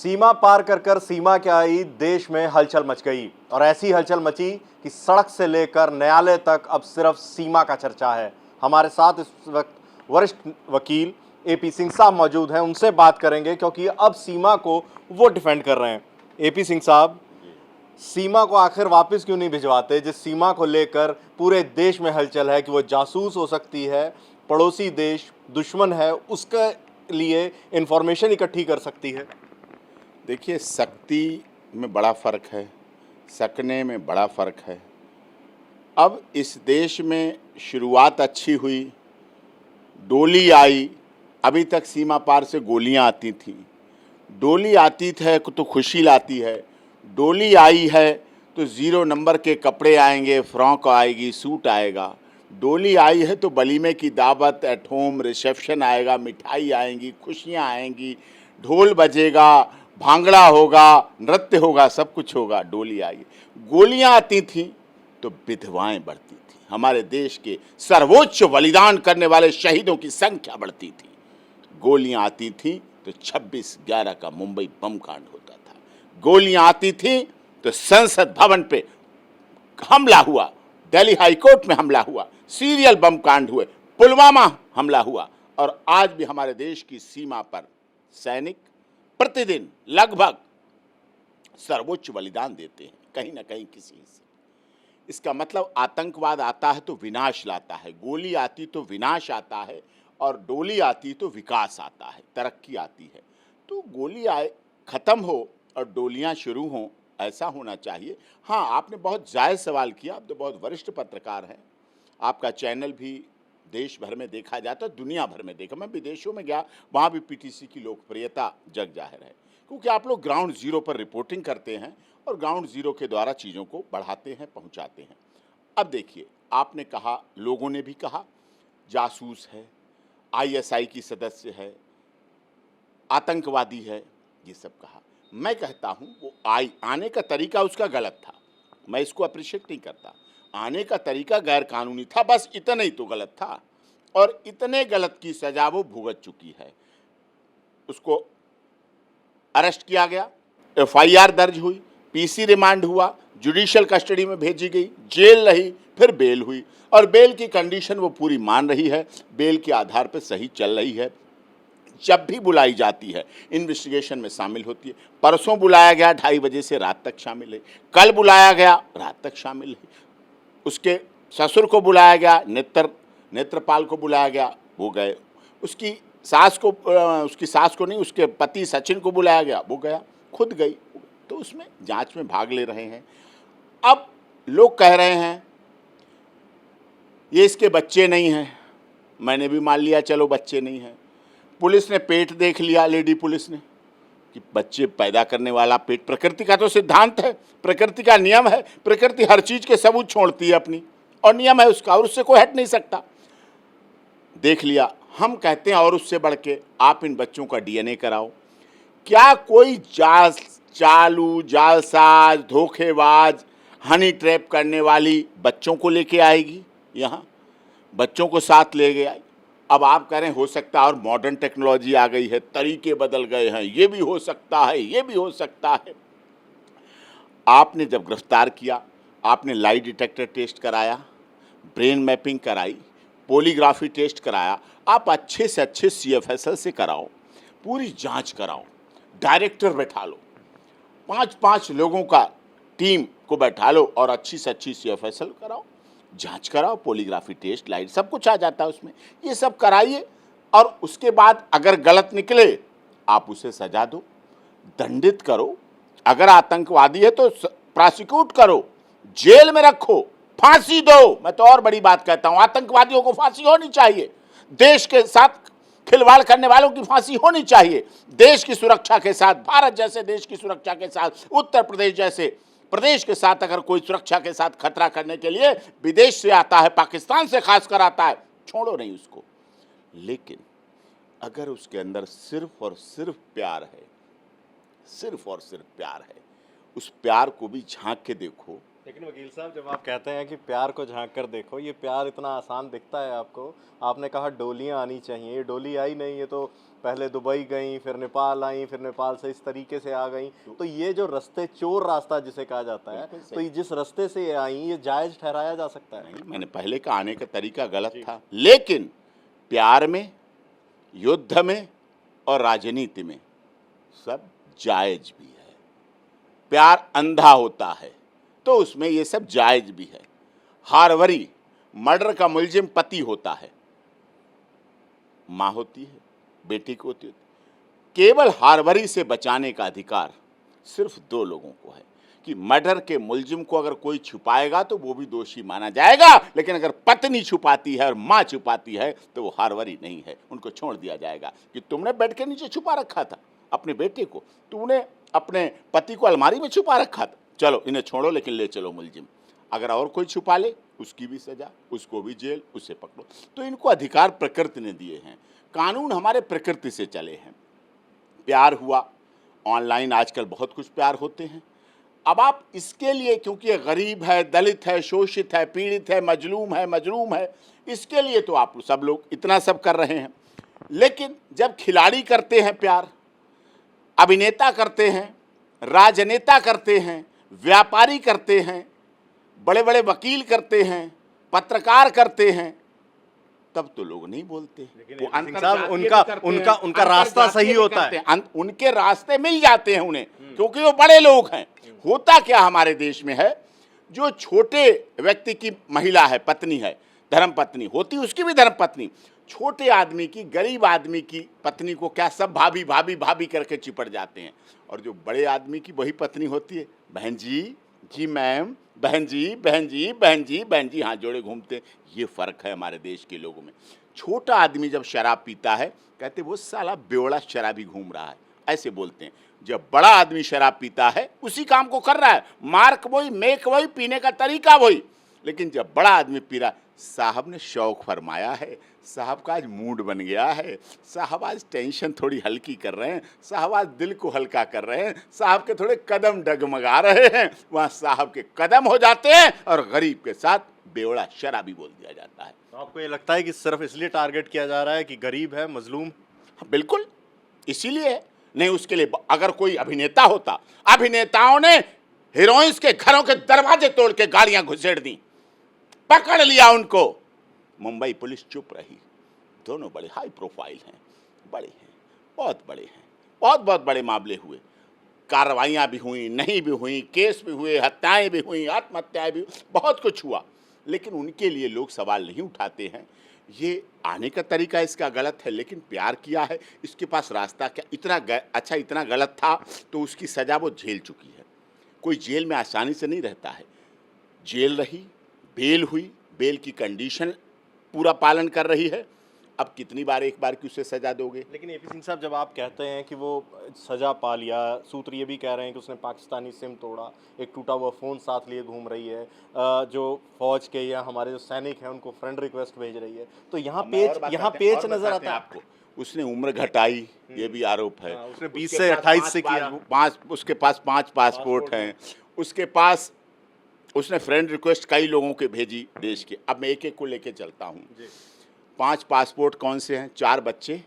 सीमा पार कर सीमा के आई देश में हलचल मच गई और ऐसी हलचल मची कि सड़क से लेकर न्यायालय तक अब सिर्फ सीमा का चर्चा है। हमारे साथ इस वक्त वरिष्ठ वकील एपी सिंह साहब मौजूद हैं, उनसे बात करेंगे क्योंकि अब सीमा को वो डिफेंड कर रहे हैं। एपी सिंह साहब, सीमा को आखिर वापस क्यों नहीं भिजवाते, जिस सीमा को लेकर पूरे देश में हलचल है कि वो जासूस हो सकती है, पड़ोसी देश दुश्मन है, उसके लिए इंफॉर्मेशन इकट्ठी कर सकती है। देखिए, सख्ती में बड़ा फ़र्क है, सकने में बड़ा फ़र्क है। अब इस देश में शुरुआत अच्छी हुई, डोली आई, अभी तक सीमा पार से गोलियां आती थीं। डोली आती है तो खुशी लाती है, डोली आई है तो ज़ीरो नंबर के कपड़े आएंगे, फ्रॉक आएगी, सूट आएगा। डोली आई है तो वलीमे की दावत, एट होम रिसेप्शन आएगा, मिठाई आएंगी, खुशियाँ आएंगी, ढोल बजेगा, भांगड़ा होगा, नृत्य होगा, सब कुछ होगा। डोली आई। गोलियां आती थीं तो विधवाएं बढ़ती थीं, हमारे देश के सर्वोच्च बलिदान करने वाले शहीदों की संख्या बढ़ती थी। गोलियां आती थीं तो 26/11 का मुंबई बम कांड होता था। गोलियां आती थीं तो संसद भवन पे हमला हुआ, दिल्ली हाई कोर्ट में हमला हुआ, सीरियल बम कांड हुए, पुलवामा हमला हुआ, और आज भी हमारे देश की सीमा पर सैनिक प्रतिदिन लगभग सर्वोच्च बलिदान देते हैं, कहीं ना कहीं किसी से। इसका मतलब आतंकवाद आता है तो विनाश लाता है, गोली आती तो विनाश आता है, और डोली आती तो विकास आता है, तरक्की आती है। तो गोली आए ख़त्म हो और डोलियां शुरू हों, ऐसा होना चाहिए। हाँ, आपने बहुत जायज़ सवाल किया, आप तो बहुत वरिष्ठ पत्रकार हैं, आपका चैनल भी देश भर में देखा जाता है, दुनिया भर में देखा। मैं विदेशों में गया, वहाँ भी पीटीसी की लोकप्रियता जग जाहिर है, क्योंकि आप लोग ग्राउंड ज़ीरो पर रिपोर्टिंग करते हैं और ग्राउंड ज़ीरो के द्वारा चीज़ों को बढ़ाते हैं, पहुँचाते हैं। अब देखिए, आपने कहा, लोगों ने भी कहा जासूस है, आईएसआई की सदस्य है, आतंकवादी है, ये सब कहा। मैं कहता हूँ वो आने का तरीका उसका गलत था, मैं इसको अप्रिशिएट नहीं करता। आने का तरीका गैर कानूनी था, बस इतना ही तो गलत था, और इतने गलत की सजा वो भुगत चुकी है। उसको अरेस्ट किया गया, एफआईआर दर्ज हुई, पीसी रिमांड हुआ, जुडिशियल कस्टडी में भेजी गई, जेल रही, फिर बेल हुई, और बेल की कंडीशन वो पूरी मान रही है, बेल के आधार पर सही चल रही है। जब भी बुलाई जाती है इन्वेस्टिगेशन में शामिल होती है। परसों बुलाया गया, 2:30 बजे से रात तक शामिल है। कल बुलाया गया, रात तक शामिल है। उसके ससुर को बुलाया गया, नेत्रपाल को बुलाया गया, वो गए। उसकी सास को नहीं, उसके पति सचिन को बुलाया गया, वो गया, खुद गई। तो उसमें जांच में भाग ले रहे हैं। अब लोग कह रहे हैं ये इसके बच्चे नहीं हैं, मैंने भी मान लिया, चलो बच्चे नहीं हैं। पुलिस ने पेट देख लिया, लेडी पुलिस ने, कि बच्चे पैदा करने वाला पेट, प्रकृति का तो सिद्धांत है, प्रकृति का नियम है, प्रकृति हर चीज के सबूत छोड़ती है अपनी, और नियम है उसका, और उससे कोई हट नहीं सकता। देख लिया। हम कहते हैं और उससे बढ़ के आप इन बच्चों का डीएनए कराओ। क्या कोई जालसाज, धोखेबाज, हनी ट्रैप करने वाली बच्चों को लेके आएगी यहाँ, बच्चों को साथ ले गया? अब आप कह रहे हैं हो सकता है, और मॉडर्न टेक्नोलॉजी आ गई है, तरीके बदल गए हैं, ये भी हो सकता है, ये भी हो सकता है। आपने जब गिरफ्तार किया, आपने लाई डिटेक्टर टेस्ट कराया, ब्रेन मैपिंग कराई, पॉलीग्राफी टेस्ट कराया, आप अच्छे से अच्छे सीएफएसएल से कराओ, पूरी जांच कराओ, डायरेक्टर बैठा लो, 5-5 लोगों का टीम को बैठा लो, और अच्छी से अच्छी सीएफएसएल कराओ, जांच कराओ, पॉलीग्राफी टेस्ट, लाइट, सब कुछ आ जाता है उसमें। ये सब कराइए, और उसके बाद अगर गलत निकले आप उसे सजा दो, दंडित करो। अगर आतंकवादी है तो प्रोसिक्यूट करो, जेल में रखो, फांसी दो। मैं तो और बड़ी बात कहता हूं, आतंकवादियों को फांसी होनी चाहिए, देश के साथ खिलवाड़ करने वालों की फांसी होनी चाहिए। देश की सुरक्षा के साथ, भारत जैसे देश की सुरक्षा के साथ, उत्तर प्रदेश जैसे प्रदेश के साथ अगर कोई सुरक्षा के साथ खतरा करने के लिए विदेश से आता है, पाकिस्तान से खासकर आता है, छोड़ो नहीं उसको। लेकिन अगर उसके अंदर सिर्फ और सिर्फ प्यार है, सिर्फ और सिर्फ प्यार है, उस प्यार को भी झांक के देखो लेकिन वकील साहब, जब आप कहते हैं कि प्यार को झांक कर देखो, ये प्यार इतना आसान दिखता है आपको। आपने कहा डोलियां आनी चाहिए, ये डोली आई नहीं, ये तो पहले दुबई गई, फिर नेपाल आई, फिर नेपाल से इस तरीके से आ गई। तो ये जो रास्ते, चोर रास्ता जिसे कहा जाता है, बिल्कुल तो सही। ये जिस रास्ते से ये आई, ये जायज ठहराया जा सकता है? नहीं, मैंने पहले का आने का तरीका गलत था, लेकिन प्यार में, युद्ध में और राजनीति में सब जायज भी है। प्यार अंधा होता है तो उसमें ये सब जायज भी है। हारवरी, मर्डर का मुलजिम पति होता है, माँ होती है, बेटी को होती है। केवल हारवरी से बचाने का अधिकार सिर्फ दो लोगों को है कि मर्डर के मुलजिम को अगर कोई छुपाएगा तो वो भी दोषी माना जाएगा, लेकिन अगर पत्नी छुपाती है और माँ छुपाती है तो वो हारवरी नहीं है, उनको छोड़ दिया जाएगा कि तुमने बेड के नीचे छुपा रखा था अपने बेटे को, तुमने अपने पति को अलमारी में छुपा रखा था, चलो इन्हें छोड़ो लेकिन ले चलो मुलजिम। अगर और कोई छुपा ले उसकी भी सजा, उसको भी जेल, उसे पकड़ो। तो इनको अधिकार प्रकृति ने दिए हैं, कानून हमारे प्रकृति से चले हैं। प्यार हुआ, ऑनलाइन आजकल बहुत कुछ प्यार होते हैं। अब आप इसके लिए, क्योंकि ये गरीब है, दलित है, शोषित है, पीड़ित है, मजलूम है, इसके लिए तो आप सब लोग इतना सब कर रहे हैं। लेकिन जब खिलाड़ी करते हैं प्यार, अभिनेता करते हैं, राजनेता करते हैं, व्यापारी करते हैं, बड़े बड़े वकील करते हैं, पत्रकार करते हैं, तब तो लोग नहीं बोलते। वो साहब, उनका रास्ता सही होता है, उनके रास्ते मिल जाते हैं उन्हें, क्योंकि वो बड़े लोग हैं। होता क्या हमारे देश में है, जो छोटे व्यक्ति की महिला है, पत्नी है, धर्म पत्नी होती, उसकी भी धर्म पत्नी, छोटे आदमी की, गरीब आदमी की पत्नी को क्या सब भाभी भाभी भाभी करके चिपट जाते हैं, और जो बड़े आदमी की वही पत्नी होती है, बहन जी, जी मैम, बहन जी, बहन जी, बहन जी, बहन जी, हाथ जोड़े घूमते। ये फर्क है हमारे देश के लोगों में। छोटा आदमी जब शराब पीता है कहते वो साला बेवड़ा शराबी घूम रहा है, ऐसे बोलते हैं। जब बड़ा आदमी शराब पीता है उसी काम को कर रहा है, मार्क वही, मेक वही, पीने का तरीका वही, लेकिन जब बड़ा आदमी पी रहा, साहब ने शौक फरमाया है, साहब का आज मूड बन गया है, साहब आज टेंशन थोड़ी हल्की कर रहे हैं, साहब आज दिल को हल्का कर रहे हैं, साहब के थोड़े कदम डगमगा रहे हैं, वहाँ साहब के कदम हो जाते हैं और गरीब के साथ बेवड़ा शराबी बोल दिया जाता है। तो आपको ये लगता है कि सिर्फ इसलिए टारगेट किया जा रहा है कि गरीब है, मजलूम? बिल्कुल इसीलिए है। नहीं, उसके लिए अगर कोई अभिनेता होता, अभिनेताओं ने हीरोइंस के घरों के दरवाजे तोड़ के गाड़ियां घुसेड़ दी, पकड़ लिया उनको, मुंबई पुलिस चुप रही। दोनों बड़े हाई प्रोफाइल हैं, बड़े हैं, बहुत बड़े हैं, बहुत बहुत बड़े मामले हुए, कार्रवाइयाँ भी हुई, नहीं भी हुई, केस भी हुए, हत्याएं भी हुई, आत्महत्याएं भी, बहुत कुछ हुआ, लेकिन उनके लिए लोग सवाल नहीं उठाते हैं। ये आने का तरीका इसका गलत है, लेकिन प्यार किया है, इसके पास रास्ता क्या, इतना अच्छा, इतना गलत था तो उसकी सज़ा वो झेल चुकी है। कोई जेल में आसानी से नहीं रहता है, जेल रही, बेल हुई, बेल की कंडीशन पूरा पालन कर रही है, अब कितनी बार एक बार की उसे सजा दोगे। लेकिन एपी सिंह साहब, जब आप कहते हैं कि वो सजा पा लिया, सूत्र ये भी कह रहे हैं कि उसने पाकिस्तानी सिम तोड़ा, एक टूटा हुआ फ़ोन साथ लिए घूम रही है, जो फौज के या हमारे जो सैनिक हैं उनको फ्रेंड रिक्वेस्ट भेज रही है, तो यहाँ पेच नजर आता है आपको। उसने उम्र घटाई, ये भी आरोप है। उसने 20 से 28 से किया, उसके पास 5 पासपोर्ट हैं, उसके पास, उसने फ्रेंड रिक्वेस्ट कई लोगों के भेजी देश के। अब मैं एक एक को लेके चलता हूँ। 5 पासपोर्ट कौन से हैं? 4 बच्चे,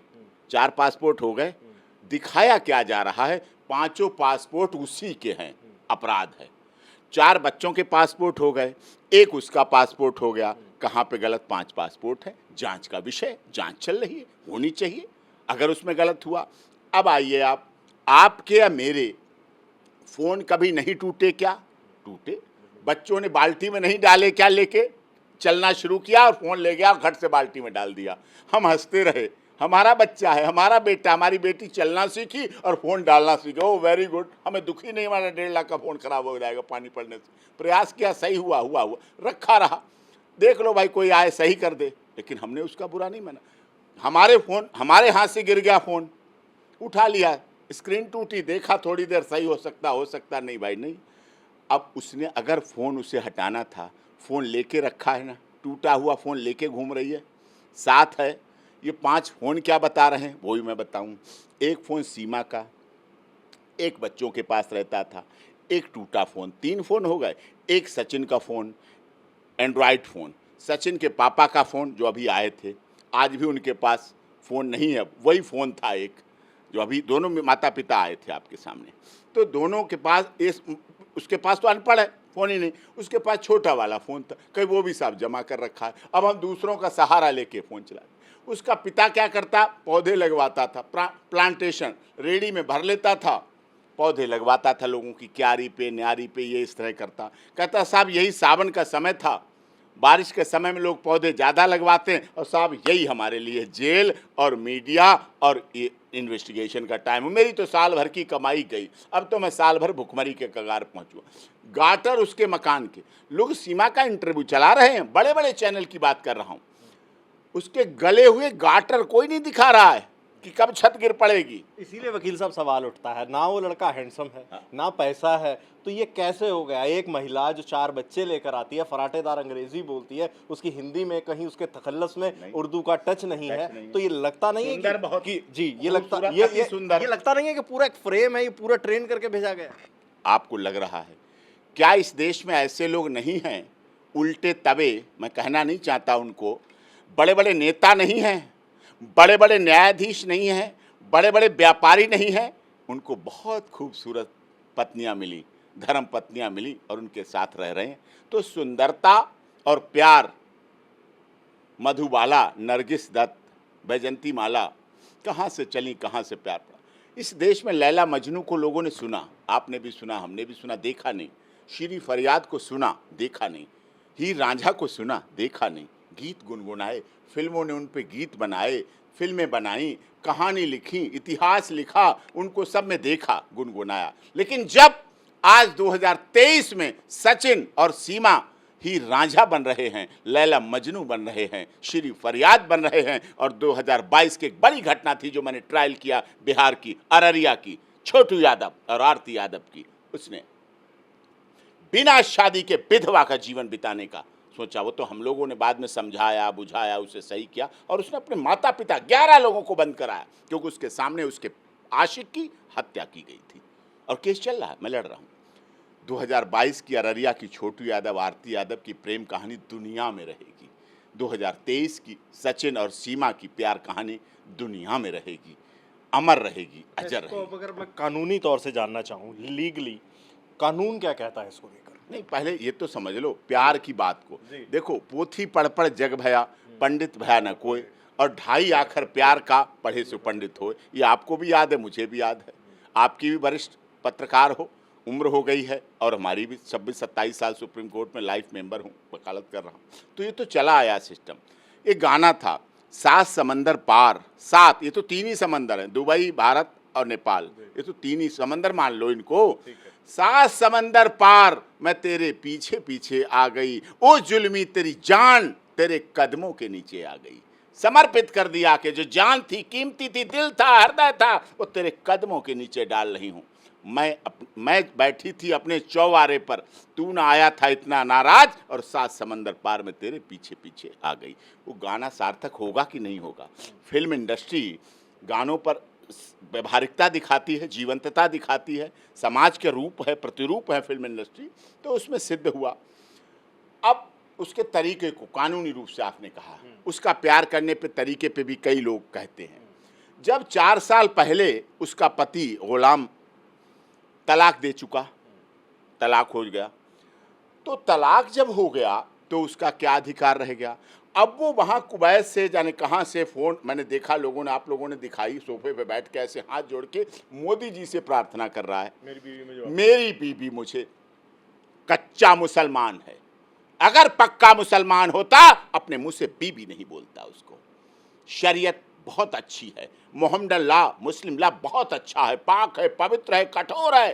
4 पासपोर्ट हो गए। दिखाया क्या जा रहा है? 5 पासपोर्ट उसी के हैं, अपराध है। 4 बच्चों के पासपोर्ट हो गए, एक उसका पासपोर्ट हो गया, कहाँ पे गलत? 5 पासपोर्ट है, जांच का विषय, जांच चल रही है, होनी चाहिए अगर उसमें गलत हुआ। अब आइए आप, आपके या मेरे फ़ोन कभी नहीं टूटे क्या? टूटे। बच्चों ने बाल्टी में नहीं डाले क्या, लेके चलना शुरू किया और फ़ोन ले गया और घट से बाल्टी में डाल दिया। हम हंसते रहे, हमारा बच्चा है, हमारा बेटा, हमारी बेटी चलना सीखी और फ़ोन डालना सीखा, ओ वेरी गुड, हमें दुखी नहीं, हमारा 1.5 लाख का फ़ोन ख़राब हो जाएगा पानी पड़ने से। प्रयास किया, सही हुआ, रखा रहा, देख लो भाई कोई आए सही कर दे, लेकिन हमने उसका बुरा नहीं माना। हमारे फ़ोन, हमारे हाथ से गिर गया फ़ोन, उठा लिया, स्क्रीन टूटी, देखा थोड़ी देर, सही हो सकता नहीं भाई नहीं। अब उसने अगर फ़ोन उसे हटाना था, फ़ोन लेके रखा है ना, टूटा हुआ फ़ोन लेके घूम रही है, साथ है। ये 5 फ़ोन क्या बता रहे हैं वो भी मैं बताऊं। एक फ़ोन सीमा का, एक बच्चों के पास रहता था, एक टूटा फ़ोन, 3 फ़ोन हो गए। एक सचिन का फ़ोन, एंड्रॉयड फ़ोन, सचिन के पापा का फ़ोन जो अभी आए थे, आज भी उनके पास फ़ोन नहीं है, वही फ़ोन था एक, जो अभी दोनों में माता पिता आए थे आपके सामने। तो दोनों के पास उसके पास तो अनपढ़ है, फ़ोन ही नहीं, उसके पास छोटा वाला फ़ोन था, कहीं वो भी साहब जमा कर रखा है। अब हम दूसरों का सहारा लेके फ़ोन चलाते। उसका पिता क्या करता, पौधे लगवाता था, प्लांटेशन रेडी में भर लेता था, पौधे लगवाता था लोगों की क्यारी पे, न्यारी पे, ये इस तरह करता। कहता साहब यही सावन का समय था, बारिश के समय में लोग पौधे ज़्यादा लगवाते हैं, और साहब यही हमारे लिए जेल और मीडिया और ये इन्वेस्टिगेशन का टाइम है। मेरी तो साल भर की कमाई गई, अब तो मैं साल भर भुखमरी के कगार पहुँचूँ। गाटर उसके मकान के लोग सीमा का इंटरव्यू चला रहे हैं, बड़े बड़े चैनल की बात कर रहा हूँ, उसके गले हुए गाटर कोई नहीं दिखा रहा है कि कब छत गिर पड़ेगी। इसीलिए वकील साहब सवाल उठता है, ना वो लड़का हैंडसम है, ना पैसा है, तो ये कैसे हो गया? एक महिला जो 4 बच्चे लेकर आती है, फराटेदार अंग्रेजी बोलती है, उसकी हिंदी में कहीं उसके तखल्लुस में उर्दू का टच नहीं है, तो ये लगता नहीं है कि जी ये लगता ये लगता नहीं है कि पूरा एक फ्रेम है, ये पूरा ट्रेन करके भेजा गया? आपको लग रहा है क्या इस देश में ऐसे लोग नहीं हैं, उल्टे तवे, मैं कहना नहीं चाहता उनको, बड़े बड़े नेता नहीं हैं, बड़े बड़े न्यायाधीश नहीं हैं, बड़े बड़े व्यापारी नहीं हैं, उनको बहुत खूबसूरत पत्नियां मिली, धर्म पत्नियां मिली और उनके साथ रह रहे हैं। तो सुंदरता और प्यार, मधुबाला, नरगिस दत्त, बैजंती माला कहाँ से चली, कहाँ से प्यार पड़ा। इस देश में लैला मजनू को लोगों ने सुना, आपने भी सुना, हमने भी सुना, देखा नहीं। श्री फरियाद को सुना, देखा नहीं। हीर रांझा को सुना, देखा नहीं। गीत गुनगुनाए, फिल्मों ने उन पे गीत बनाए, फिल्में बनाई, कहानी लिखी, इतिहास लिखा, उनको सब में देखा, गुनगुनाया। लेकिन जब आज 2023 में सचिन और सीमा हीर रांझा बन रहे हैं, लैला मजनू बन रहे हैं, श्री फरियाद बन रहे हैं, और 2022 की एक बड़ी घटना थी जो मैंने ट्रायल किया बिहार की, अररिया की, छोटू यादव और आरती यादव की, उसने बिना शादी के विधवा का जीवन बिताने का सोचा। वो तो हम लोगों ने बाद में समझाया, बुझाया, उसे सही किया, और उसने अपने माता पिता 11 लोगों को बंद कराया, क्योंकि उसके सामने उसके आशिक की हत्या की गई थी, और केस चल रहा है, मैं लड़ रहा हूँ। 2022 की अररिया की छोटू यादव, आरती यादव की प्रेम कहानी दुनिया में रहेगी। 2023 की सचिन और सीमा की प्यार कहानी दुनिया में रहेगी, अमर रहेगी, अजर रहेगी। अब अगर मैं कानूनी तौर से जानना चाहूँ, लीगली कानून क्या कहता है इसको लेकर? नहीं, पहले ये तो समझ लो प्यार की बात को। देखो, पोथी पढ़ पढ़ जग भया, पंडित भया न कोई, और 2.5 आखर प्यार का पढ़े से पंडित हो। ये आपको भी याद है, मुझे भी याद है, आपकी भी वरिष्ठ पत्रकार हो, उम्र हो गई है, और हमारी भी 26-27 साल सुप्रीम कोर्ट में लाइफ मेंबर हूँ, वकालत कर रहा हूँ। तो ये तो चला आया सिस्टम। एक गाना था, 7 समंदर पार, 7, ये तो 3 ही समंदर हैं, दुबई, भारत और नेपाल, ये तो 3 ही समंदर मान लो इनको। 7 समंदर पार मैं तेरे पीछे पीछे आ गई, ओ जुल्मी तेरी जान तेरे कदमों के नीचे आ गई। समर्पित कर दिया कि जो जान थी, कीमती थी, दिल था, हृदय था, वो तेरे कदमों के नीचे डाल रही हूँ। मैं बैठी थी अपने चौबारे पर, तू ना आया था इतना नाराज, और 7 समंदर पार में तेरे पीछे पीछे आ गई। वो गाना सार्थक होगा कि नहीं होगा? फिल्म इंडस्ट्री गानों पर व्यवहारिकता दिखाती है, जीवंतता दिखाती है, समाज के रूप है, प्रतिरूप है फिल्म इंडस्ट्री, तो उसमें सिद्ध हुआ। अब उसके तरीके को कानूनी रूप से आपने कहा, उसका प्यार करने पे तरीके पे भी कई लोग कहते हैं। जब 4 साल पहले उसका पति गुलाम तलाक दे चुका, तलाक हो गया, तो तलाक जब हो गया तो उसका क्या अधिकार रह गया? अब वो वहाँ कुवैत से जाने कहाँ से फ़ोन, मैंने देखा, लोगों ने, आप लोगों ने दिखाई, सोफे पे बैठ के ऐसे हाथ जोड़ के मोदी जी से प्रार्थना कर रहा है, मेरी बीवी मुझे कच्चा मुसलमान है, अगर पक्का मुसलमान होता अपने मुंह से बीबी नहीं बोलता उसको। शरीयत बहुत अच्छी है, मोहम्मद ला, मुस्लिम ला बहुत अच्छा है, पाक है, पवित्र है, कठोर है,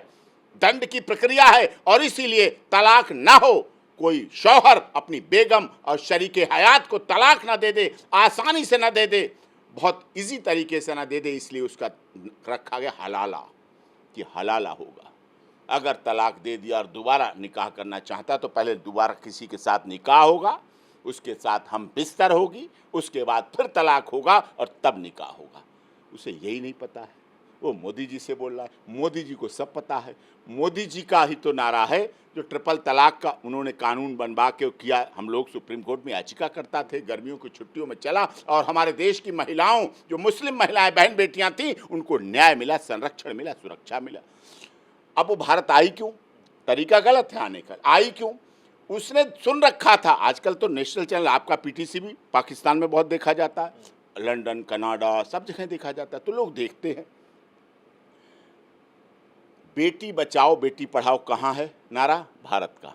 दंड की प्रक्रिया है, और इसीलिए तलाक ना हो, कोई शौहर अपनी बेगम और शरीके हयात को तलाक ना दे दे, आसानी से ना दे दे, बहुत इजी तरीके से ना दे दे, इसलिए उसका रखा गया हलाला, कि हलाला होगा। अगर तलाक दे दिया और दोबारा निकाह करना चाहता तो पहले दोबारा किसी के साथ निकाह होगा, उसके साथ हम बिस्तर होगी, उसके बाद फिर तलाक होगा और तब निकाह होगा। उसे यही नहीं पता है। वो मोदी जी से बोल रहा है। मोदी जी को सब पता है। मोदी जी का ही तो नारा है जो ट्रिपल तलाक का उन्होंने कानून बनवा के किया। हम लोग सुप्रीम कोर्ट में याचिका करता थे, गर्मियों की छुट्टियों में चला और हमारे देश की महिलाओं, जो मुस्लिम महिलाएं बहन बेटियां थीं, उनको न्याय मिला, संरक्षण मिला, सुरक्षा मिला। अब वो भारत आई क्यों? तरीका गलत है आने का। आई क्यों? उसने सुन रखा था। आजकल तो नेशनल चैनल, आपका पीटीसी भी पाकिस्तान में बहुत देखा जाता है, लंदन, कनाडा, सब जगह देखा जाता है, तो लोग देखते हैं। बेटी बचाओ बेटी पढ़ाओ कहाँ है नारा? भारत का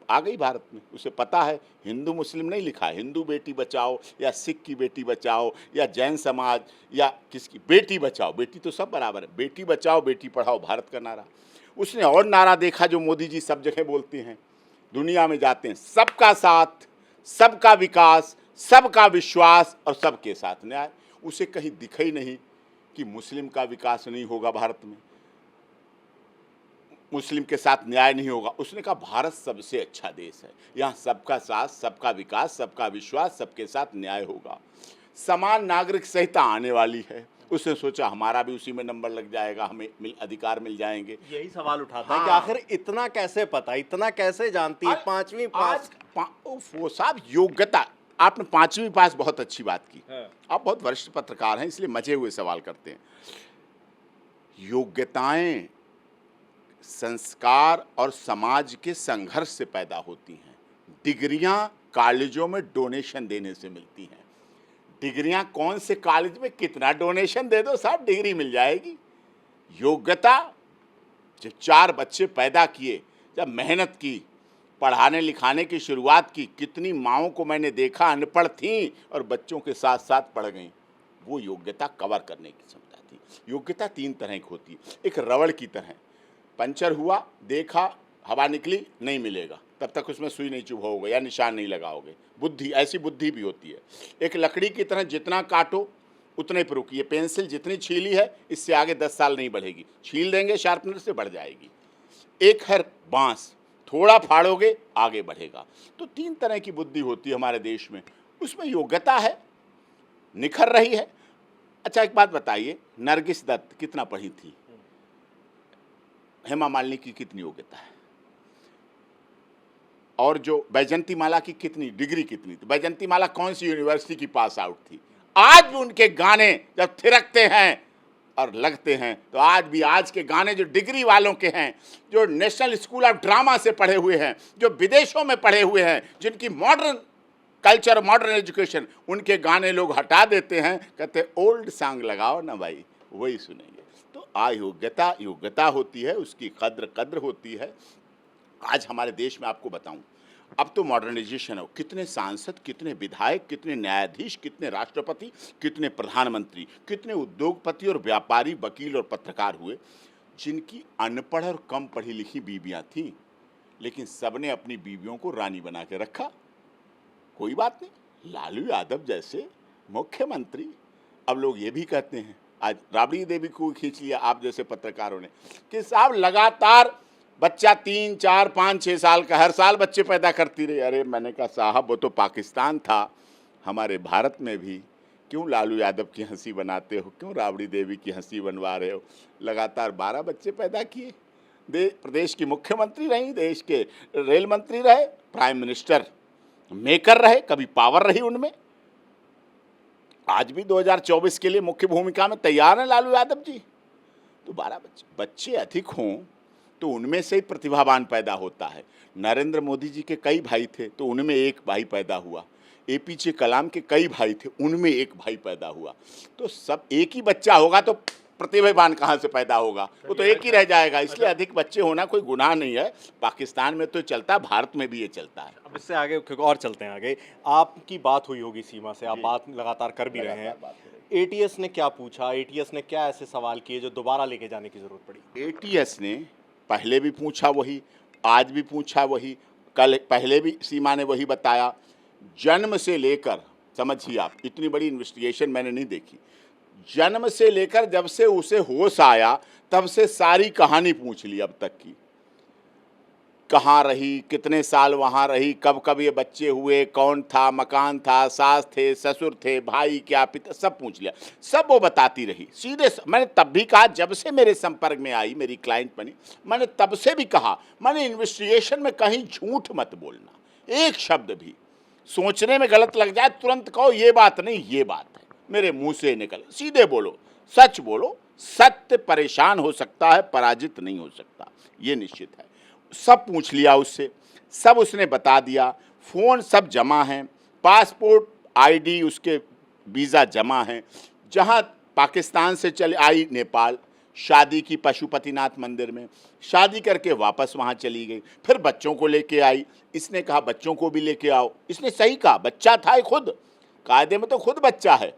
आ गई भारत में। उसे पता है हिंदू मुस्लिम नहीं लिखा है, हिंदू बेटी बचाओ या सिख की बेटी बचाओ या जैन समाज या किसकी बेटी बचाओ, बेटी तो सब बराबर है, बेटी बचाओ बेटी पढ़ाओ भारत का नारा। उसने और नारा देखा जो मोदी जी सब जगह बोलते हैं, दुनिया में जाते हैं, सबका साथ, सबका विकास, सबका विश्वास और सबके साथ न्याय। उसे कहीं दिखा ही नहीं कि मुस्लिम का विकास नहीं होगा भारत में, मुस्लिम के साथ न्याय नहीं होगा। उसने कहा भारत सबसे अच्छा देश है, यहाँ सबका साथ, सबका विकास, सबका विश्वास, सबके साथ न्याय होगा। समान नागरिक संहिता आने वाली है, उसने सोचा हमारा भी उसी में नंबर लग जाएगा, हमें अधिकार मिल जाएंगे। यही सवाल उठाता है कि आखिर इतना कैसे पता, इतना कैसे जानती है? पांचवी पास वो साहब योग्यता, आपने पांचवी पास बहुत अच्छी बात की। आप बहुत वरिष्ठ पत्रकार हैं इसलिए मजे हुए सवाल करते हैं। योग्यताएं संस्कार और समाज के संघर्ष से पैदा होती हैं। डिग्रियां कॉलेजों में डोनेशन देने से मिलती हैं। डिग्रियां कौन से कॉलेज में कितना डोनेशन दे दो साहब डिग्री मिल जाएगी। योग्यता, जब 4 बच्चे पैदा किए, जब मेहनत की, पढ़ाने लिखाने की शुरुआत की, कितनी माँओं को मैंने देखा अनपढ़ थीं और बच्चों के साथ साथ पढ़ गईं, वो योग्यता कवर करने की क्षमता थी। योग्यता 3 तरह की होती है। एक रबड़ की तरह, पंचर हुआ, देखा, हवा निकली, नहीं मिलेगा, तब तक उसमें सुई नहीं चुभाओगे या निशान नहीं लगाओगे। बुद्धि, ऐसी बुद्धि भी होती है। एक लकड़ी की तरह, जितना काटो उतने पर रुकी। ये पेंसिल जितनी छीली है इससे आगे 10 साल नहीं बढ़ेगी, छील देंगे शार्पनर से बढ़ जाएगी। एक है बांस, थोड़ा फाड़ोगे आगे बढ़ेगा। तो 3 तरह की बुद्धि होती है हमारे देश में, उसमें योग्यता है, निखर रही है। अच्छा एक बात बताइए, नरगिस दत्त कितना पढ़ी थी? हेमा मालिनी की कितनी योग्यता है? और जो बैजंती माला की कितनी डिग्री कितनी थी? बैजंती माला कौन सी यूनिवर्सिटी की पास आउट थी? आज भी उनके गाने जब थिरकते हैं और लगते हैं, तो आज भी आज के गाने जो डिग्री वालों के हैं, जो नेशनल स्कूल ऑफ ड्रामा से पढ़े हुए हैं, जो विदेशों में पढ़े हुए हैं, जिनकी मॉडर्न कल्चर, मॉडर्न एजुकेशन, उनके गाने लोग हटा देते हैं, कहते ओल्ड सॉन्ग लगाओ ना भाई, वही सुनेंगे। तो योग्यता योग्यता होती है, उसकी कद्र होती है। आज हमारे देश में आपको बताऊं, अब तो मॉडर्नाइजेशन हो, कितने सांसद, कितने विधायक, कितने न्यायाधीश, कितने राष्ट्रपति, कितने प्रधानमंत्री, कितने उद्योगपति और व्यापारी, वकील और पत्रकार हुए, जिनकी अनपढ़ और कम पढ़ी लिखी बीवियां थीं, लेकिन सबने अपनी बीवियों को रानी बना के रखा। कोई बात नहीं, लालू यादव जैसे मुख्यमंत्री। अब लोग ये भी कहते हैं, आज राबड़ी देवी को खींच लिया आप जैसे पत्रकारों ने, कि साहब लगातार बच्चा 3, 4, 5, 6 साल का हर साल बच्चे पैदा करती रही। अरे मैंने कहा साहब वो तो पाकिस्तान था, हमारे भारत में भी क्यों लालू यादव की हंसी बनाते हो, क्यों राबड़ी देवी की हंसी बनवा रहे हो? लगातार 12 बच्चे पैदा किए। प्रदेश की मुख्यमंत्री रही, देश के रेल मंत्री रहे, प्राइम मिनिस्टर मेकर रहे, कभी पावर रही उनमें। आज भी 2024 के लिए मुख्य भूमिका में तैयार हैं लालू यादव जी। तो 12 बच्चे अधिक हों तो उनमें से ही प्रतिभावान पैदा होता है। नरेंद्र मोदी जी के कई भाई थे तो उनमें एक भाई पैदा हुआ। APJ कलाम के कई भाई थे, उनमें एक भाई पैदा हुआ। तो सब एक ही बच्चा होगा तो प्रतिभावान कहाँ से पैदा होगा? वो तो एक ही रह जाएगा। इसलिए अधिक बच्चे होना कोई गुनाह नहीं है। पाकिस्तान में तो चलता है, भारत में भी ये चलता है। अब इससे आगे और चलते हैं आगे। आपकी बात हुई होगी सीमा से, आप बात लगातार कर भी रहे हैं। ATS ने क्या पूछा? ATS ने क्या ऐसे सवाल किए जो दोबारा लेके जाने की जरूरत पड़ी? ATS ने पहले भी पूछा वही, आज भी पूछा वही, कल पहले भी सीमा ने वही बताया। जन्म से लेकर, समझिए आप, इतनी बड़ी इन्वेस्टिगेशन मैंने नहीं देखी। जन्म से लेकर जब से उसे होश आया तब से सारी कहानी पूछ ली अब तक की। कहाँ रही, कितने साल वहाँ रही, कब कब ये बच्चे हुए, कौन था, मकान था, सास थे, ससुर थे, भाई क्या, पिता, सब पूछ लिया। सब वो बताती रही सीधे। मैंने तब भी कहा, जब से मेरे संपर्क में आई, मेरी क्लाइंट बनी, मैंने तब से भी कहा, मैंने इन्वेस्टिगेशन में कहीं झूठ मत बोलना, एक शब्द भी सोचने में गलत लग जाए तुरंत कहो ये बात नहीं, ये बात है। मेरे मुंह से निकल, सीधे बोलो, सच बोलो। सत्य परेशान हो सकता है, पराजित नहीं हो सकता, ये निश्चित है। सब पूछ लिया उससे, सब उसने बता दिया, फ़ोन सब जमा हैं, पासपोर्ट, आईडी, उसके वीज़ा जमा हैं। जहाँ पाकिस्तान से चले आई नेपाल, शादी की पशुपतिनाथ मंदिर में, शादी करके वापस वहाँ चली गई, फिर बच्चों को लेके आई। इसने कहा बच्चों को भी लेके आओ, इसने सही कहा, बच्चा था खुद, कायदे में तो खुद बच्चा है,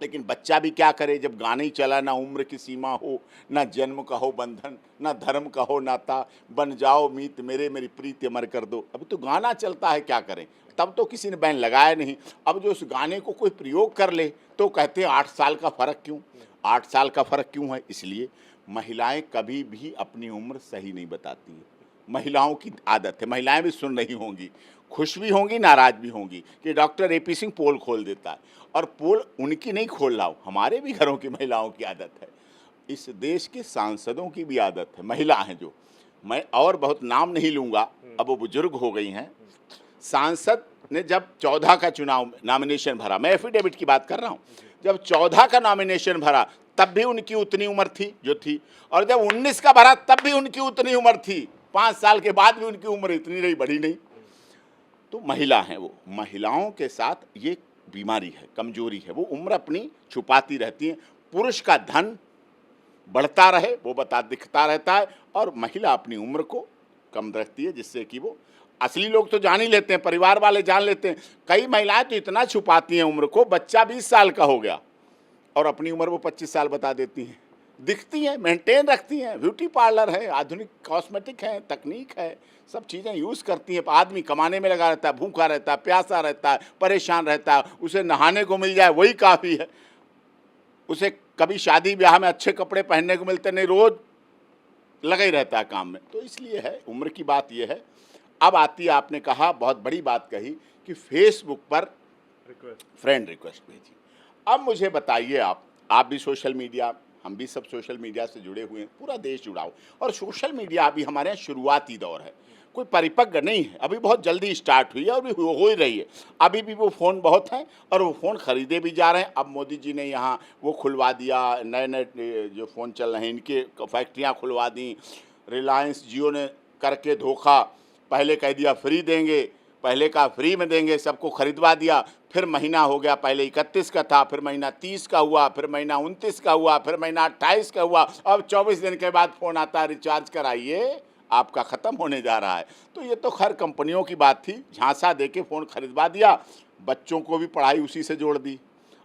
लेकिन बच्चा भी क्या करे जब गाना ही चला, ना उम्र की सीमा हो, ना जन्म का हो बंधन, ना धर्म का हो नाता, बन जाओ मीत मेरे, मेरी प्रीति अमर कर दो। अभी तो गाना चलता है, क्या करें, तब तो किसी ने बैन लगाया नहीं। अब जो उस गाने को कोई प्रयोग कर ले तो कहते हैं 8 साल का फ़र्क क्यों, 8 साल का फ़र्क क्यों है। इसलिए महिलाएं कभी भी अपनी उम्र सही नहीं बताती हैं, महिलाओं की आदत है। महिलाएं भी सुन रही होंगी, खुश भी होंगी, नाराज भी होंगी कि डॉक्टर एपी सिंह पोल खोल देता है, और पोल उनकी नहीं खोल रहा हूँ, हमारे भी घरों की महिलाओं की आदत है, इस देश के सांसदों की भी आदत है, महिला हैं जो, मैं और बहुत नाम नहीं लूँगा, अब वो बुजुर्ग हो गई हैं। सांसद ने जब 14 का चुनाव नॉमिनेशन भरा, मैं एफिडेविट की बात कर रहा हूँ, जब 14 का नॉमिनेशन भरा तब भी उनकी उतनी उम्र थी जो थी, और जब 19 का भरा तब भी उनकी उतनी उम्र थी, 5 साल के बाद भी उनकी उम्र इतनी रही, बढ़ी नहीं। तो महिला हैं वो, महिलाओं के साथ ये बीमारी है, कमजोरी है, वो उम्र अपनी छुपाती रहती हैं। पुरुष का धन बढ़ता रहे वो दिखता रहता है, और महिला अपनी उम्र को कम रखती है, जिससे कि वो, असली लोग तो जान ही लेते हैं, परिवार वाले जान लेते हैं। कई महिलाएं तो इतना छुपाती हैं उम्र को, बच्चा 20 साल का हो गया और अपनी उम्र वो 25 साल बता देती हैं, दिखती हैं, मेंटेन रखती हैं। ब्यूटी पार्लर है, आधुनिक कॉस्मेटिक है, तकनीक है, सब चीज़ें यूज़ करती हैं। आदमी कमाने में लगा रहता है, भूखा रहता है, प्यासा रहता है, परेशान रहता है, उसे नहाने को मिल जाए वही काफ़ी है, उसे कभी शादी ब्याह में अच्छे कपड़े पहनने को मिलते नहीं, रोज़ लगा ही रहता है काम में। तो इसलिए है, उम्र की बात ये है। अब आती है, आपने कहा बहुत बड़ी बात कही कि फेसबुक पर फ्रेंड रिक्वेस्ट भेजी। अब मुझे बताइए, आप भी सोशल मीडिया, हम भी सब सोशल मीडिया से जुड़े हुए हैं, पूरा देश जुड़ा हो, और सोशल मीडिया अभी हमारे यहाँ शुरुआती दौर है, कोई परिपक्व नहीं है, अभी बहुत जल्दी स्टार्ट हुई है और भी हो ही रही है। अभी भी वो फ़ोन बहुत हैं और वो फ़ोन ख़रीदे भी जा रहे हैं। अब मोदी जी ने यहाँ वो खुलवा दिया, नए नए जो फ़ोन चल रहे हैं इनके फैक्ट्रियाँ खुलवा दी। रिलायंस जियो ने करके धोखा, पहले कह दिया फ्री देंगे, पहले का फ्री में देंगे, सबको खरीदवा दिया, फिर महीना हो गया, पहले 31 का था, फिर महीना 30 का हुआ, फिर महीना 29 का हुआ, फिर महीना 28 का हुआ, अब 24 दिन के बाद फ़ोन आता है रिचार्ज कराइए, आपका ख़त्म होने जा रहा है। तो ये तो खैर कंपनियों की बात थी, झांसा दे के फ़ोन खरीदवा दिया, बच्चों को भी पढ़ाई उसी से जोड़ दी,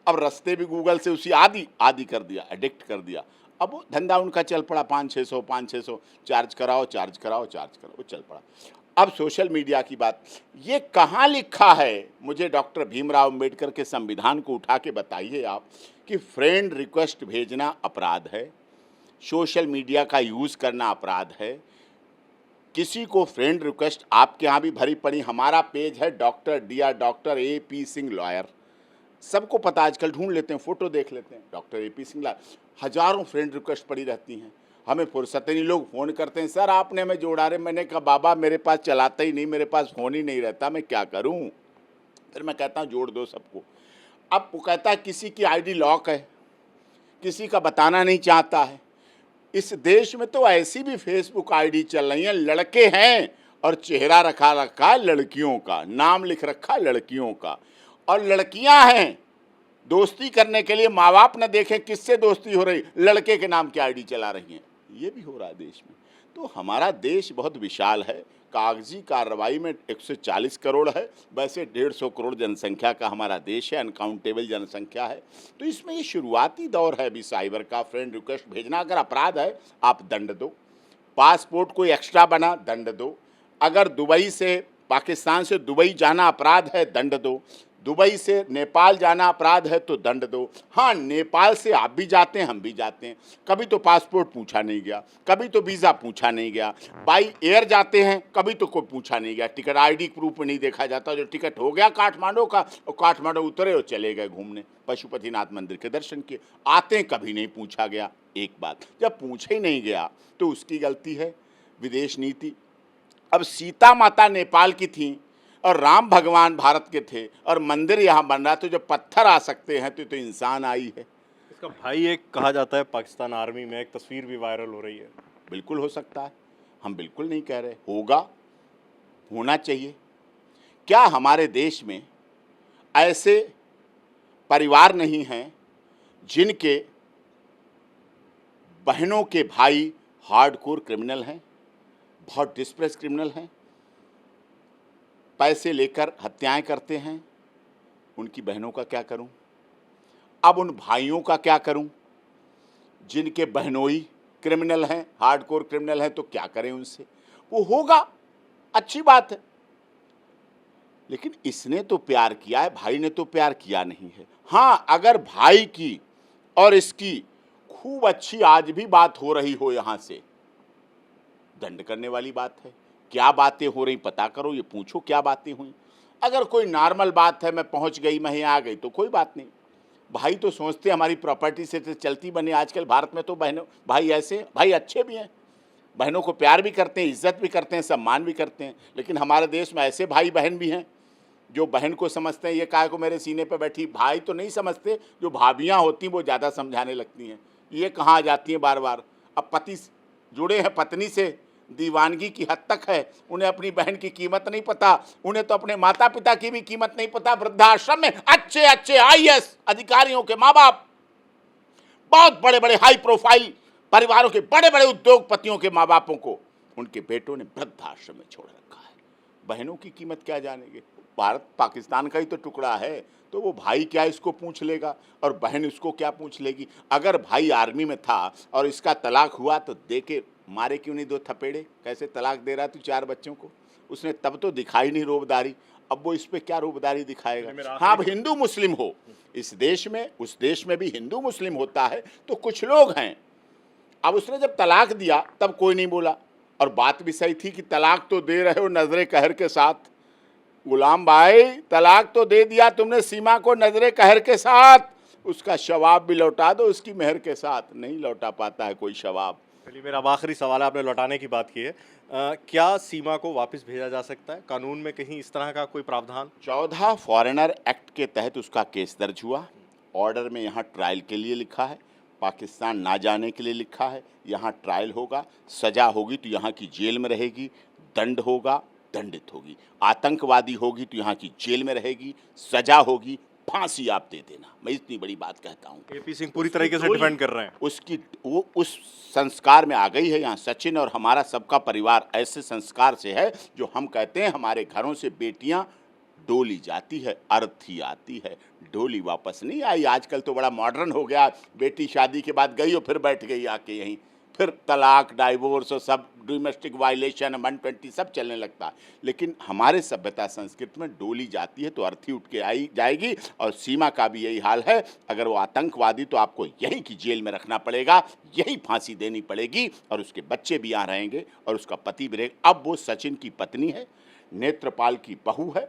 अब रास्ते भी गूगल से उसी आदि कर दिया, एडिक्ट कर दिया। अब वो धंधा उनका चल पड़ा, 500-600 चार्ज कराओ, वो चल पड़ा। अब सोशल मीडिया की बात, ये कहाँ लिखा है, मुझे डॉक्टर भीमराव अंबेडकर के संविधान को उठा के बताइए आप, कि फ्रेंड रिक्वेस्ट भेजना अपराध है, सोशल मीडिया का यूज़ करना अपराध है। किसी को फ्रेंड रिक्वेस्ट, आपके यहाँ भी भरी पड़ी, हमारा पेज है डॉक्टर AP सिंह लॉयर, सबको पता, आजकल ढूंढ लेते हैं, फ़ोटो देख लेते हैं, डॉक्टर AP सिंह लॉयर, हज़ारों फ्रेंड रिक्वेस्ट पड़ी रहती हैं, हमें फुर्सत ही नहीं। लोग फ़ोन करते हैं, सर आपने हमें जोड़ा रहे, मैंने कहा बाबा मेरे पास चलाता ही नहीं, मेरे पास फ़ोन ही नहीं रहता, मैं क्या करूं। फिर मैं कहता हूं जोड़ दो सबको। अब वो कहता है किसी की आईडी लॉक है, किसी का बताना नहीं चाहता है। इस देश में तो ऐसी भी फेसबुक आईडी चल रही हैं, लड़के हैं और चेहरा रखा है लड़कियों का, नाम लिख रखा लड़कियों का, और लड़कियां हैं दोस्ती करने के लिए, माँ बाप न देखें किससे दोस्ती हो रही, लड़के के नाम की आईडी चला रही हैं, ये भी हो रहा है देश में। तो हमारा देश बहुत विशाल है, कागजी कार्रवाई में 140 करोड़ है, वैसे 150 करोड़ जनसंख्या का हमारा देश है, अनकाउंटेबल जनसंख्या है। तो इसमें ये शुरुआती दौर है अभी साइबर का। फ्रेंड रिक्वेस्ट भेजना अगर अपराध है, आप दंड दो, पासपोर्ट कोई एक्स्ट्रा बना दंड दो, अगर दुबई से, पाकिस्तान से दुबई जाना अपराध है, दंड दो, दुबई से नेपाल जाना अपराध है तो दंड दो। हाँ, नेपाल से आप भी जाते हैं, हम भी जाते हैं, कभी तो पासपोर्ट पूछा नहीं गया, कभी तो वीज़ा पूछा नहीं गया, बाई एयर जाते हैं, कभी तो कोई पूछा नहीं गया, टिकट आईडी प्रूफ नहीं देखा जाता, जो टिकट हो गया काठमांडू का, और काठमांडू उतरे और चले गए घूमने, पशुपतिनाथ मंदिर के दर्शन किए, आते कभी नहीं पूछा गया। एक बात, जब पूछे ही नहीं गया तो उसकी गलती है विदेश नीति। अब सीता माता नेपाल की थी और राम भगवान भारत के थे और मंदिर यहाँ बन रहा, तो जब पत्थर आ सकते हैं तो इंसान आई है। इसका भाई एक कहा जाता है पाकिस्तान आर्मी में, एक तस्वीर भी वायरल हो रही है। बिल्कुल हो सकता है, हम बिल्कुल नहीं कह रहे, होगा, होना चाहिए। क्या हमारे देश में ऐसे परिवार नहीं हैं जिनके बहनों के भाई हार्डकोर क्रिमिनल हैं, बहुत डिस्प्रेस क्रिमिनल हैं, पैसे लेकर हत्याएं करते हैं? उनकी बहनों का क्या करूं? अब उन भाइयों का क्या करूं जिनके बहनोई क्रिमिनल हैं, हार्डकोर क्रिमिनल हैं? तो क्या करें उनसे? वो होगा, अच्छी बात है, लेकिन इसने तो प्यार किया है, भाई ने तो प्यार किया नहीं है। हाँ, अगर भाई की और इसकी खूब अच्छी आज भी बात हो रही हो, यहाँ से दंड करने वाली बात है। क्या बातें हो रही पता करो, ये पूछो क्या बातें हुई। अगर कोई नॉर्मल बात है, मैं पहुंच गई, मैं यहाँ आ गई, तो कोई बात नहीं। भाई तो सोचते हमारी प्रॉपर्टी से तो चलती बने। आजकल भारत में तो बहनों भाई ऐसे, भाई अच्छे भी हैं, बहनों को प्यार भी करते हैं, इज्जत भी करते हैं, सम्मान भी करते हैं। लेकिन हमारे देश में ऐसे भाई बहन भी हैं जो बहन को समझते हैं ये काहे को मेरे सीने पे बैठी। भाई तो नहीं समझते, जो भाभियाँ होती हैं वो ज़्यादा समझाने लगती हैं, ये कहाँ आ जाती हैं बार बार। अब पति जुड़े हैं पत्नी से, दीवानगी की हद तक है, उन्हें अपनी बहन की कीमत नहीं पता, उन्हें तो अपने माता पिता की भी कीमत नहीं पता। वृद्धाश्रम में अच्छे अच्छे आईएएस अधिकारियों के माँ बाप, बहुत बड़े बड़े हाई प्रोफाइल परिवारों के बड़े बड़े उद्योगपतियों के माँ बापों को उनके बेटों ने वृद्धाश्रम में छोड़ रखा है। बहनों की कीमत क्या जानेंगे? भारत पाकिस्तान का ही तो टुकड़ा है, तो वो भाई क्या इसको पूछ लेगा और बहन इसको क्या पूछ लेगी? अगर भाई आर्मी में था और इसका तलाक हुआ तो दे के मारे क्यों नहीं 2 थपेड़े? कैसे तलाक दे रहा तू 4 बच्चों को? उसने तब तो दिखाई नहीं रोबदारी, अब वो इस पे क्या रोबदारी दिखाएगा? हाँ, अब हिंदू मुस्लिम हो इस देश में, उस देश में भी हिंदू मुस्लिम होता है तो कुछ लोग हैं। अब उसने जब तलाक दिया तब कोई नहीं बोला, और बात भी सही थी कि तलाक तो दे रहे हो नजरे कहर के साथ। गुलाम भाई, तलाक तो दे दिया तुमने सीमा को नजरे कहर के साथ, उसका शवाब भी लौटा दो उसकी मेहर के साथ। नहीं लौटा पाता है कोई शवाब। चलिए, मेरा अब आखिरी सवाल है, आपने लौटाने की बात की है, क्या सीमा को वापस भेजा जा सकता है? कानून में कहीं इस तरह का कोई प्रावधान? 14 फॉरेनर एक्ट के तहत उसका केस दर्ज हुआ। ऑर्डर में यहाँ ट्रायल के लिए लिखा है, पाकिस्तान ना जाने के लिए लिखा है। यहाँ ट्रायल होगा, सज़ा होगी तो यहाँ की जेल में रहेगी, दंड होगा, दंडित होगी। आतंकवादी होगी तो यहाँ की जेल में रहेगी, सज़ा होगी, फांसी आप दे देना। मैं इतनी बड़ी बात कहता हूँ। एपी सिंह पूरी तरीके से डिफेंड कर रहे हैं। उसकी वो उस संस्कार में आ गई है। यहाँ सचिन और हमारा सबका परिवार ऐसे संस्कार से है जो हम कहते हैं हमारे घरों से बेटियाँ डोली जाती है, अर्थी आती है, डोली वापस नहीं आई। आजकल तो बड़ा मॉडर्न हो गया, बेटी शादी के बाद गई और फिर बैठ गई आके यहीं, फिर तलाक, डाइवोर्स और सब डोमेस्टिक वायलेशन 120 सब चलने लगता है। लेकिन हमारे सभ्यता संस्कृति में डोली जाती है तो अर्थी उठ के आई जाएगी। और सीमा का भी यही हाल है। अगर वो आतंकवादी तो आपको यहीं की जेल में रखना पड़ेगा, यही फांसी देनी पड़ेगी, और उसके बच्चे भी यहाँ रहेंगे और उसका पति भी रहेगा। अब वो सचिन की पत्नी है, नेत्रपाल की बहू है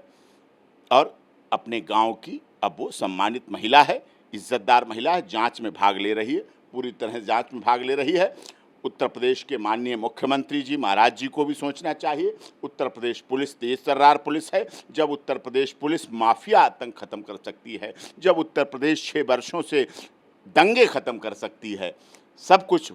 और अपने गांव की अब वो सम्मानित महिला है, इज्जतदार महिला है, जांच में भाग ले रही है, पूरी तरह जांच में भाग ले रही है। उत्तर प्रदेश के माननीय मुख्यमंत्री जी महाराज जी को भी सोचना चाहिए। उत्तर प्रदेश पुलिस तेज तर्रार पुलिस है। जब उत्तर प्रदेश पुलिस माफिया आतंक खत्म कर सकती है, जब उत्तर प्रदेश 6 वर्षों से दंगे खत्म कर सकती है, सब कुछ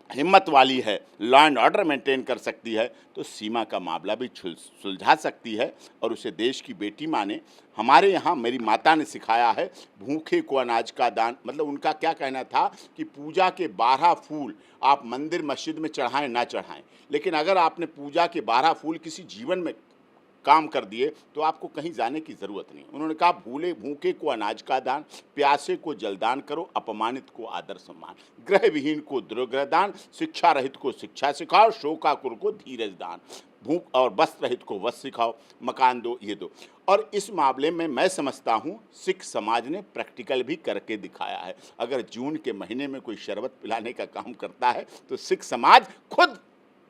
हिम्मत वाली है, लॉ एंड ऑर्डर मेंटेन कर सकती है, तो सीमा का मामला भी सुलझा सकती है और उसे देश की बेटी माने। हमारे यहाँ मेरी माता ने सिखाया है, भूखे को अनाज का दान, मतलब उनका क्या कहना था कि पूजा के 12 फूल आप मंदिर मस्जिद में चढ़ाएं ना चढ़ाएं, लेकिन अगर आपने पूजा के 12 फूल किसी जीवन में काम कर दिए तो आपको कहीं जाने की ज़रूरत नहीं। उन्होंने कहा, भूखे को अनाज का दान, प्यासे को जलदान करो, अपमानित को आदर सम्मान, गृह विहीन को दुर्गृह दान, शिक्षा रहित को शिक्षा सिखाओ, शोकाकुर को धीरज दान। भूख और वस्त्र रहित को वस्त्र सिखाओ, मकान दो, ये दो। और इस मामले में मैं समझता हूँ सिख समाज ने प्रैक्टिकल भी करके दिखाया है। अगर जून के महीने में कोई शरबत पिलाने का काम करता है तो सिख समाज खुद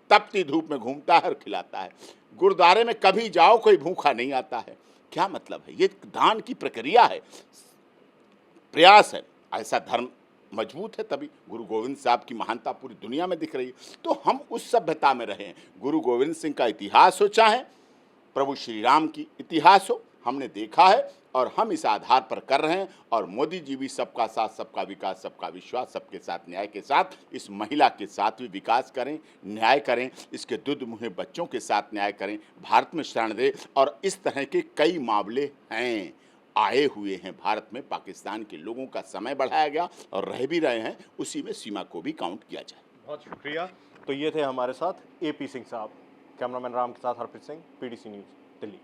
तपती धूप में घूमता है और खिलाता है। गुरुद्वारे में कभी जाओ कोई भूखा नहीं आता है। क्या मतलब है? ये दान की प्रक्रिया है, प्रयास है। ऐसा धर्म मजबूत है, तभी गुरु गोविंद साहब की महानता पूरी दुनिया में दिख रही है। तो हम उस सभ्यता में रहे हैं। गुरु गोविंद सिंह का इतिहास हो चाहे प्रभु श्री राम की इतिहास हो, हमने देखा है और हम इस आधार पर कर रहे हैं। और मोदी जी भी सबका साथ, सबका विकास, सबका विश्वास, सबके साथ न्याय के साथ इस महिला के साथ भी विकास करें, न्याय करें, इसके दुध मुहे बच्चों के साथ न्याय करें, भारत में शरण दें। और इस तरह के कई मामले हैं, आए हुए हैं भारत में। पाकिस्तान के लोगों का समय बढ़ाया गया और रह भी रहे हैं, उसी में सीमा को भी काउंट किया जाए। बहुत शुक्रिया। तो ये थे हमारे साथ AP सिंह साहब। कैमरामैन राम के साथ हरप्रीत सिंह, PDC न्यूज़, दिल्ली।